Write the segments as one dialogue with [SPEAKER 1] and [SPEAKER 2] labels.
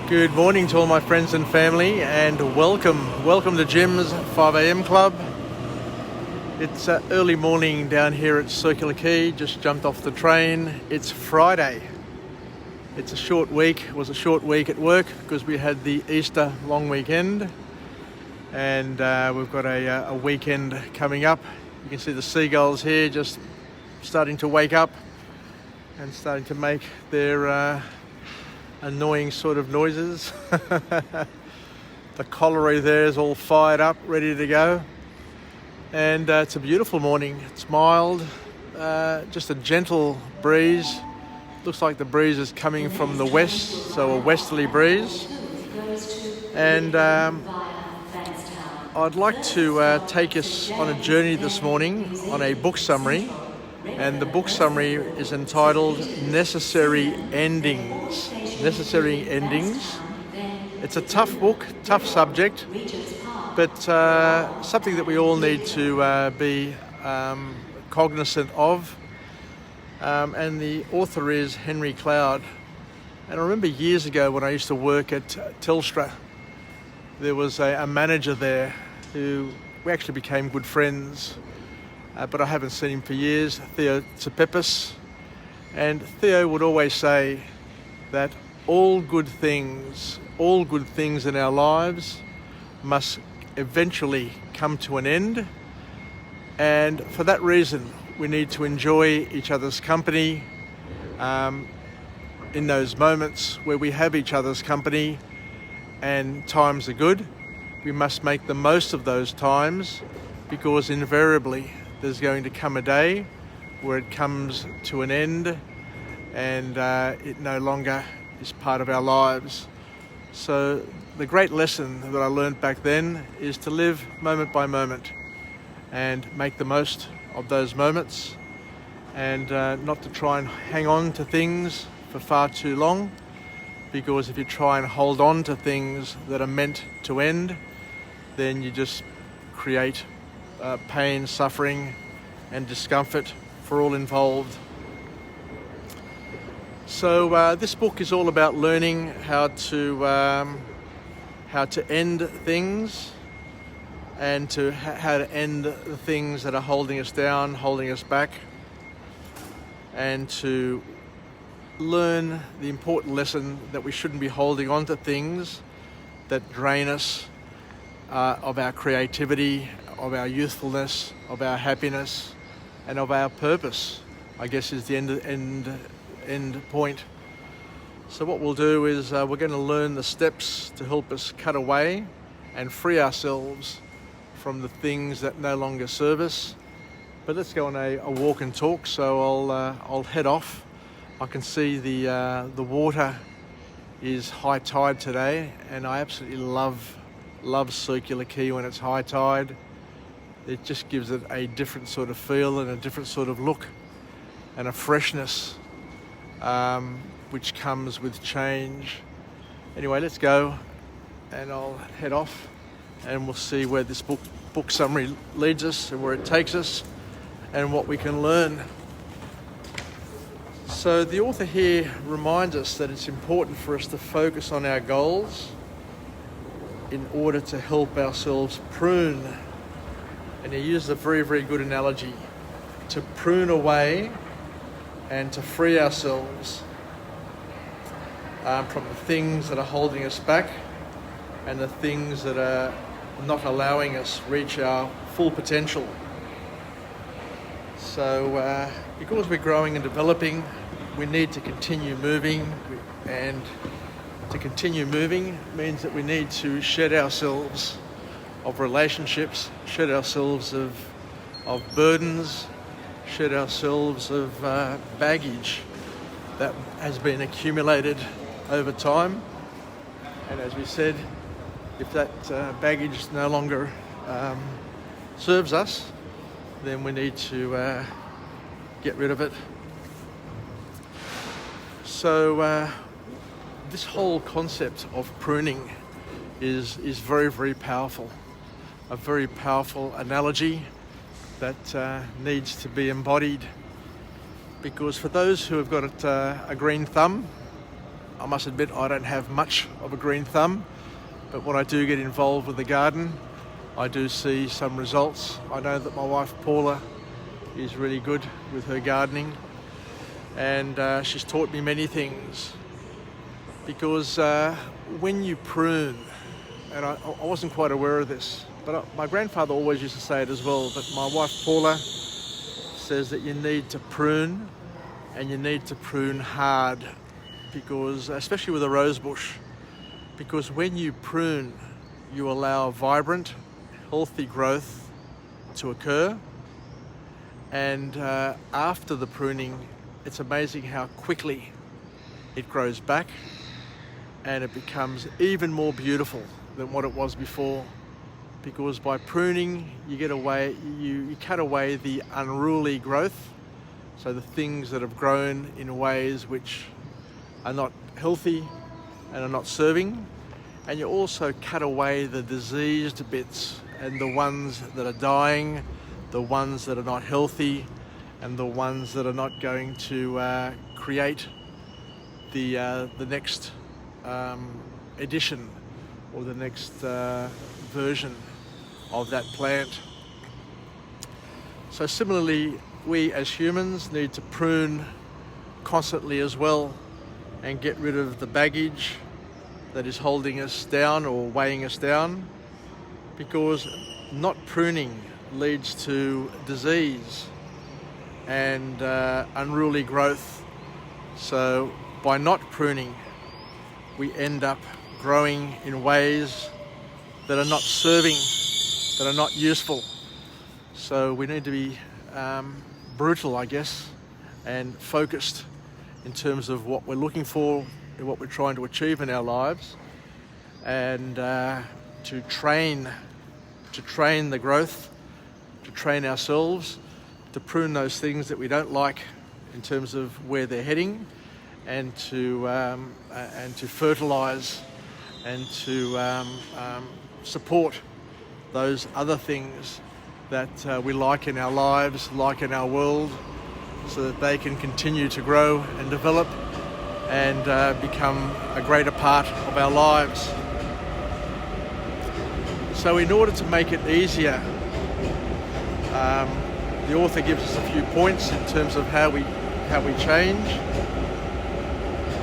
[SPEAKER 1] Good morning to all my friends and family, and welcome to Jim's 5am Club. It's early morning down here at Circular Quay, just jumped off the train. It's Friday. It's a short week. It was a short week at work because we had the Easter long weekend, and we've got a weekend coming up. You can see the seagulls here just starting to wake up and starting to make their annoying sort of noises. The colliery there is all fired up, ready to go. And it's a beautiful morning. It's mild, just a gentle breeze. Looks like the breeze is coming from the west, so a westerly breeze. And I'd like to take us on a journey this morning on a book summary. And the book summary is entitled Necessary Endings. Necessary Endings. It's a tough book, tough subject, but something that we all need to be cognizant of. And the author is Henry Cloud. And I remember years ago when I used to work at Telstra, there was a manager there who we actually became good friends. But I haven't seen him for years, Theo Tsepepis. And Theo would always say that all good things in our lives must eventually come to an end. And for that reason, we need to enjoy each other's company in those moments where we have each other's company and times are good. We must make the most of those times, because invariably there's going to come a day where it comes to an end and it no longer is part of our lives. So the great lesson that I learned back then is to live moment by moment and make the most of those moments, and not to try and hang on to things for far too long, because if you try and hold on to things that are meant to end, then you just create pain, suffering, and discomfort for all involved. So this book is all about learning how to end things, and how to end the things that are holding us down, holding us back, and to learn the important lesson that we shouldn't be holding on to things that drain us of our creativity, of our youthfulness, of our happiness, and of our purpose, I guess, is the end point. So what we'll do is we're going to learn the steps to help us cut away and free ourselves from the things that no longer serve us. But let's go on a walk and talk. So I'll head off. I can see the water is high tide today, and I absolutely love Circular Quay when it's high tide. It just gives it a different sort of feel and a different sort of look and a freshness which comes with change. Anyway, let's go, and I'll head off, and we'll see where this book summary leads us and where it takes us and what we can learn. So the author here reminds us that it's important for us to focus on our goals in order to help ourselves prune. And he uses a very, very good analogy: to prune away and to free ourselves from the things that are holding us back and the things that are not allowing us reach our full potential. So because we're growing and developing, we need to continue moving, and to continue moving means that we need to shed ourselves of relationships, shed ourselves of burdens, shed ourselves of baggage that has been accumulated over time. And as we said, if that baggage no longer serves us, then we need to get rid of it. So this whole concept of pruning is very, very powerful. A very powerful analogy that needs to be embodied, because for those who have got a green thumb, I must admit I don't have much of a green thumb, but when I do get involved with the garden, I do see some results. I know that my wife Paula is really good with her gardening, and she's taught me many things, because when you prune, and I wasn't quite aware of this, but my grandfather always used to say it as well, but my wife Paula says that you need to prune, and you need to prune hard, because especially with a rose bush, because when you prune, you allow vibrant, healthy growth to occur, and after the pruning, it's amazing how quickly it grows back, and it becomes even more beautiful than what it was before, because by pruning you cut away the unruly growth, so the things that have grown in ways which are not healthy and are not serving, and you also cut away the diseased bits and the ones that are dying, the ones that are not healthy, and the ones that are not going to create the next edition or the next version of that plant. So similarly, we as humans need to prune constantly as well, and get rid of the baggage that is holding us down or weighing us down, because not pruning leads to disease and unruly growth. So by not pruning, we end up growing in ways that are not serving, that are not useful. So we need to be brutal, I guess, and focused in terms of what we're looking for and what we're trying to achieve in our lives, and to train the growth, to train ourselves, to prune those things that we don't like in terms of where they're heading, and to fertilize and to support those other things that we like in our lives, like in our world, so that they can continue to grow and develop and become a greater part of our lives. So in order to make it easier, the author gives us a few points in terms of how we change.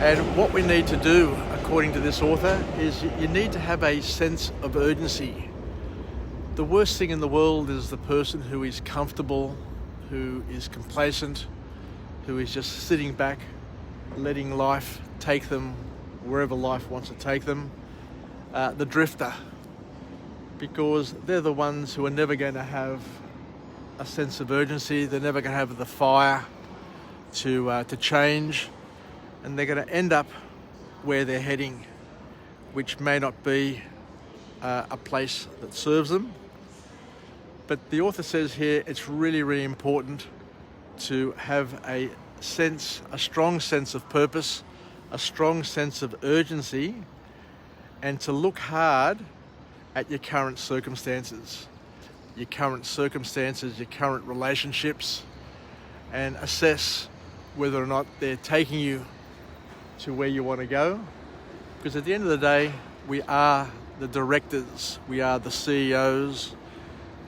[SPEAKER 1] And what we need to do, according to this author, is you need to have a sense of urgency. The worst thing in the world is the person who is comfortable, who is complacent, who is just sitting back, letting life take them wherever life wants to take them. The drifter, because they're the ones who are never going to have a sense of urgency. They're never going to have the fire to change, and they're going to end up where they're heading, which may not be a place that serves them. But the author says here it's really, really important to have a strong sense of purpose, a strong sense of urgency, and to look hard at your current circumstances, your current relationships, and assess whether or not they're taking you to where you want to go. Because at the end of the day, we are the directors, we are the CEOs,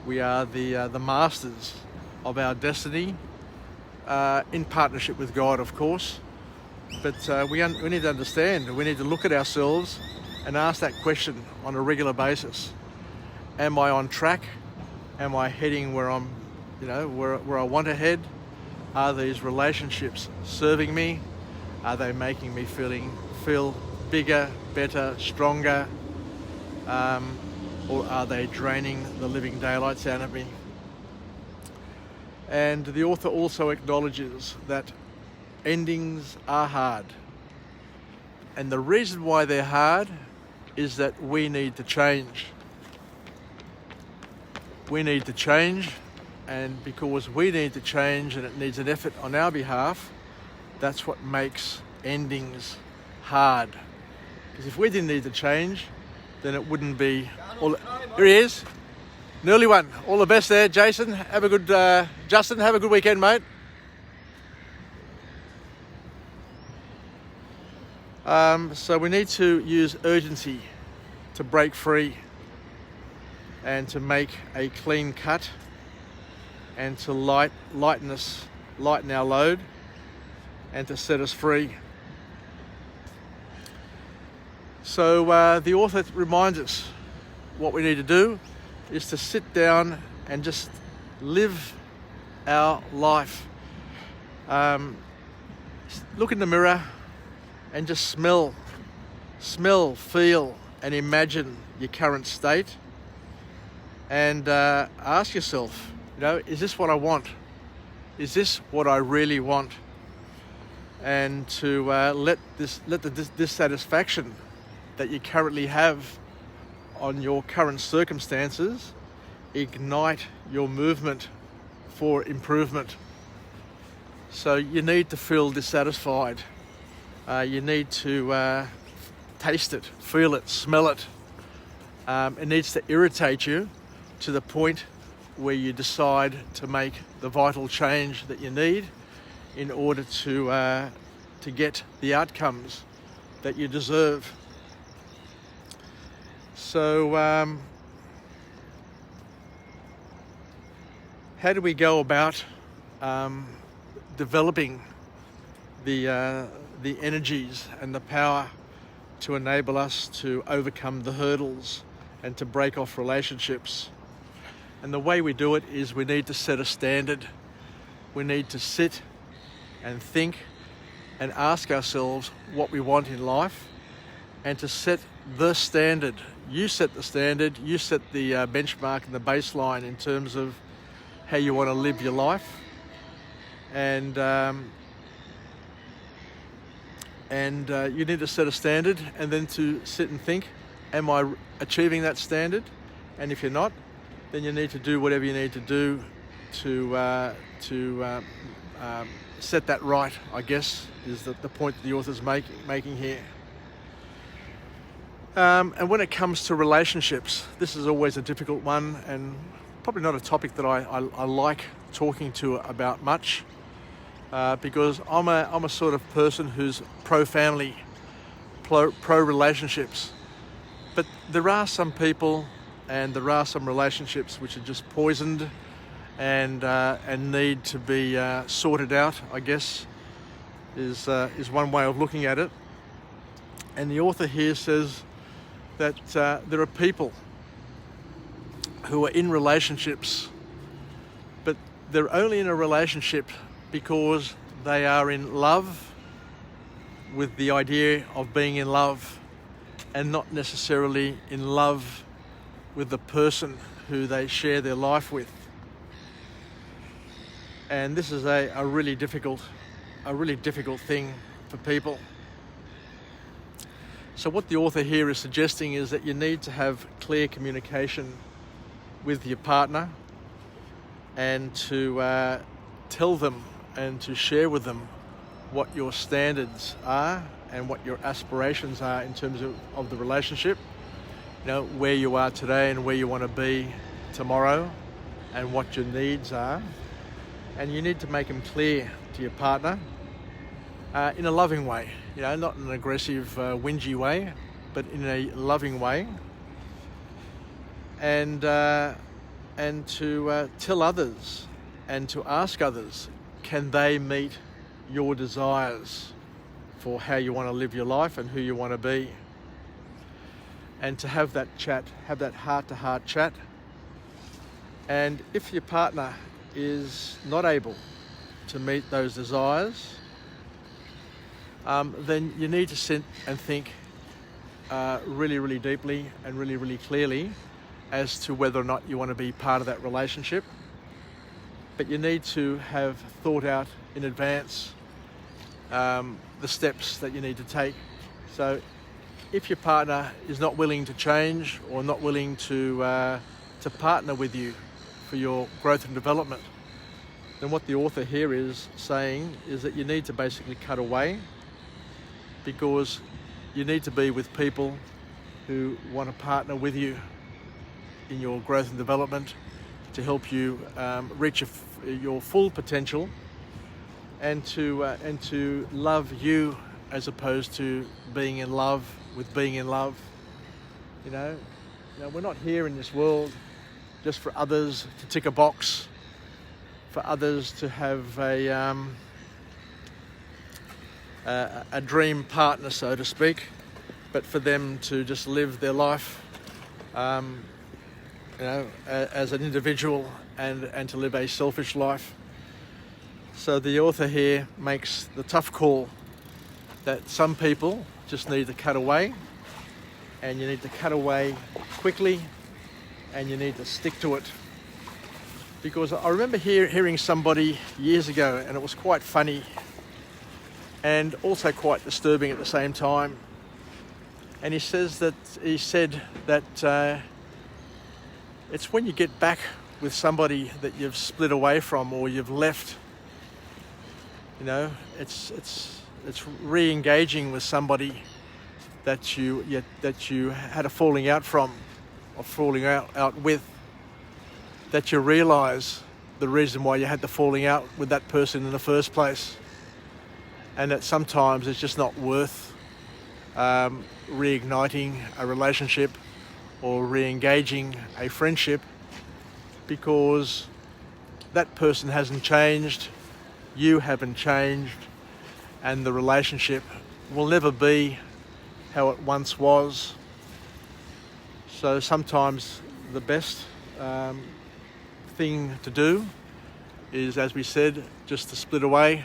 [SPEAKER 1] we are the masters of our destiny, in partnership with God, of course. But we need to understand, we need to look at ourselves and ask that question on a regular basis. Am I on track? Am I heading where I'm, where I want to head? Are these relationships serving me? Are they making me feel bigger, better, stronger? Or are they draining the living daylights out of me? And the author also acknowledges that endings are hard. And the reason why they're hard is that we need to change. We need to change, and because we need to change and it needs an effort on our behalf, that's what makes endings hard. Because if we didn't need to change, then it wouldn't be... Here he is. Nearly one. All the best there, Jason. Have a good... Justin, have a good weekend, mate. So we need to use urgency to break free and to make a clean cut and to lighten our load and to set us free. So the author reminds us what we need to do is to sit down and just live our life. Look in the mirror and just smell, feel and imagine your current state, and ask yourself, is this what I want? Is this what I really want? And to let the dissatisfaction that you currently have on your current circumstances ignite your movement for improvement. So you need to feel dissatisfied. You need to taste it, feel it, smell it. It needs to irritate you to the point where you decide to make the vital change that you need in order to get the outcomes that you deserve. So how do we go about developing the energies and the power to enable us to overcome the hurdles and to break off relationships? And the way we do it is we need to set a standard. We need to sit and think and ask ourselves what we want in life and to set the standard. You set the standard, you set the benchmark and the baseline in terms of how you want to live your life. And you need to set a standard and then to sit and think, am I achieving that standard? And if you're not, then you need to do whatever you need to do to set that right, I guess, is the point that the author's making here. And when it comes to relationships, this is always a difficult one and probably not a topic that I like talking to about much, because I'm a sort of person who's pro-family, pro-relationships. But there are some people and there are some relationships which are just poisoned and need to be sorted out, I guess, is one way of looking at it. And the author here says that there are people who are in relationships, but they're only in a relationship because they are in love with the idea of being in love and not necessarily in love with the person who they share their life with. And this is a really difficult thing for people. So what the author here is suggesting is that you need to have clear communication with your partner and to tell them and to share with them what your standards are and what your aspirations are in terms of the relationship. Where you are today and where you want to be tomorrow and what your needs are. And you need to make them clear to your partner in a loving way, not in an aggressive, whingy way, but in a loving way. And to tell others and to ask others, can they meet your desires for how you want to live your life and who you want to be? And to have that chat, have that heart-to-heart chat. And if your partner is not able to meet those desires, then you need to sit and think really, really deeply and really, really clearly as to whether or not you want to be part of that relationship. But you need to have thought out in advance the steps that you need to take. So if your partner is not willing to change or not willing to partner with you for your growth and development, then what the author here is saying is that you need to basically cut away, because you need to be with people who want to partner with you in your growth and development to help you reach your full potential and to love you as opposed to being in love with being in love. You know, we're not here in this world just for others to tick a box, for others to have a dream partner, so to speak, but for them to just live their life, as an individual and to live a selfish life. So the author here makes the tough call that some people just need to cut away, and you need to cut away quickly, and you need to stick to it. Because I remember hearing somebody years ago, and it was quite funny and also quite disturbing at the same time. And he said that it's when you get back with somebody that you've split away from or you've left. It's re-engaging with somebody that you had a falling out from, or falling out with, that you realise the reason why you had the falling out with that person in the first place, and that sometimes it's just not worth reigniting a relationship or re-engaging a friendship, because that person hasn't changed, you haven't changed, and the relationship will never be how it once was. So sometimes the best thing to do is, as we said, just to split away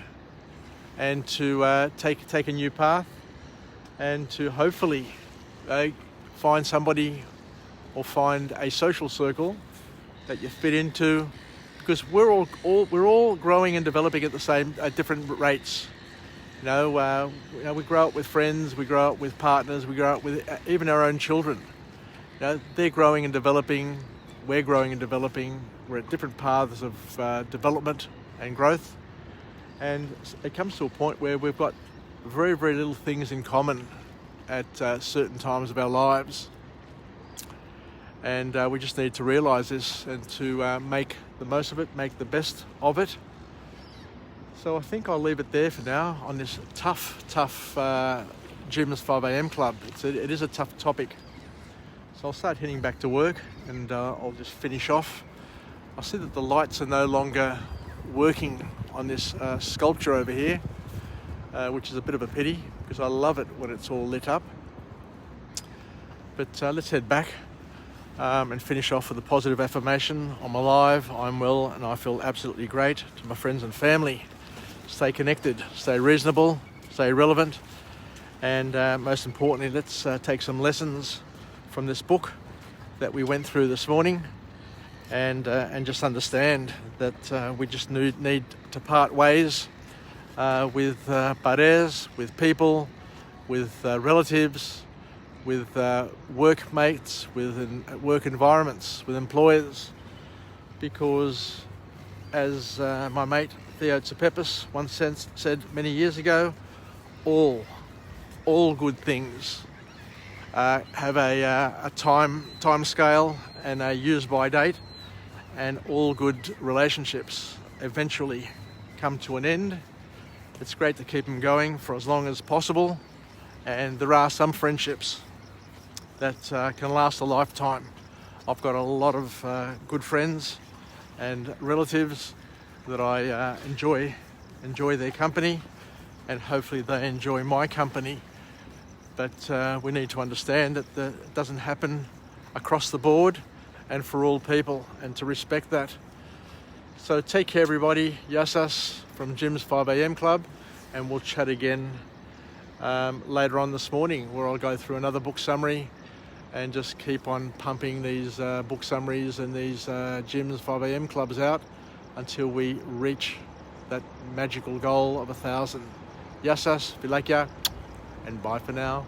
[SPEAKER 1] and to take a new path, and to hopefully find somebody or find a social circle that you fit into, because we're all growing and developing at different rates. We grow up with friends, we grow up with partners, we grow up with even our own children. They're growing and developing, we're growing and developing. We're at different paths of development and growth, and it comes to a point where we've got very, very little things in common at certain times of our lives, and we just need to realise this and to make the most of it, make the best of it. So I think I'll leave it there for now on this tough Jim's 5am Club. It is a tough topic. So I'll start heading back to work, and I'll just finish off. I see that the lights are no longer working on this sculpture over here, which is a bit of a pity, because I love it when it's all lit up. But let's head back and finish off with a positive affirmation. I'm alive, I'm well, and I feel absolutely great. To my friends and family, stay connected, stay reasonable, stay relevant, and most importantly, let's take some lessons from this book that we went through this morning, and just understand that we just need to part ways with pares, with people, with relatives, with workmates, with work environments, with employers, because as my mate Theo Tsepepis once said many years ago, all good things have a time scale and a use by date, and all good relationships eventually come to an end. It's great to keep them going for as long as possible, and there are some friendships that can last a lifetime. I've got a lot of good friends and relatives that I enjoy their company, and hopefully they enjoy my company. But we need to understand that it doesn't happen across the board and for all people, and to respect that. So take care, everybody. Yassas from Jim's 5am Club, and we'll chat again later on this morning, where I'll go through another book summary and just keep on pumping these book summaries and these Jim's 5am Clubs out until we reach that magical goal of 1,000. Yassas, Vilakya, and bye for now.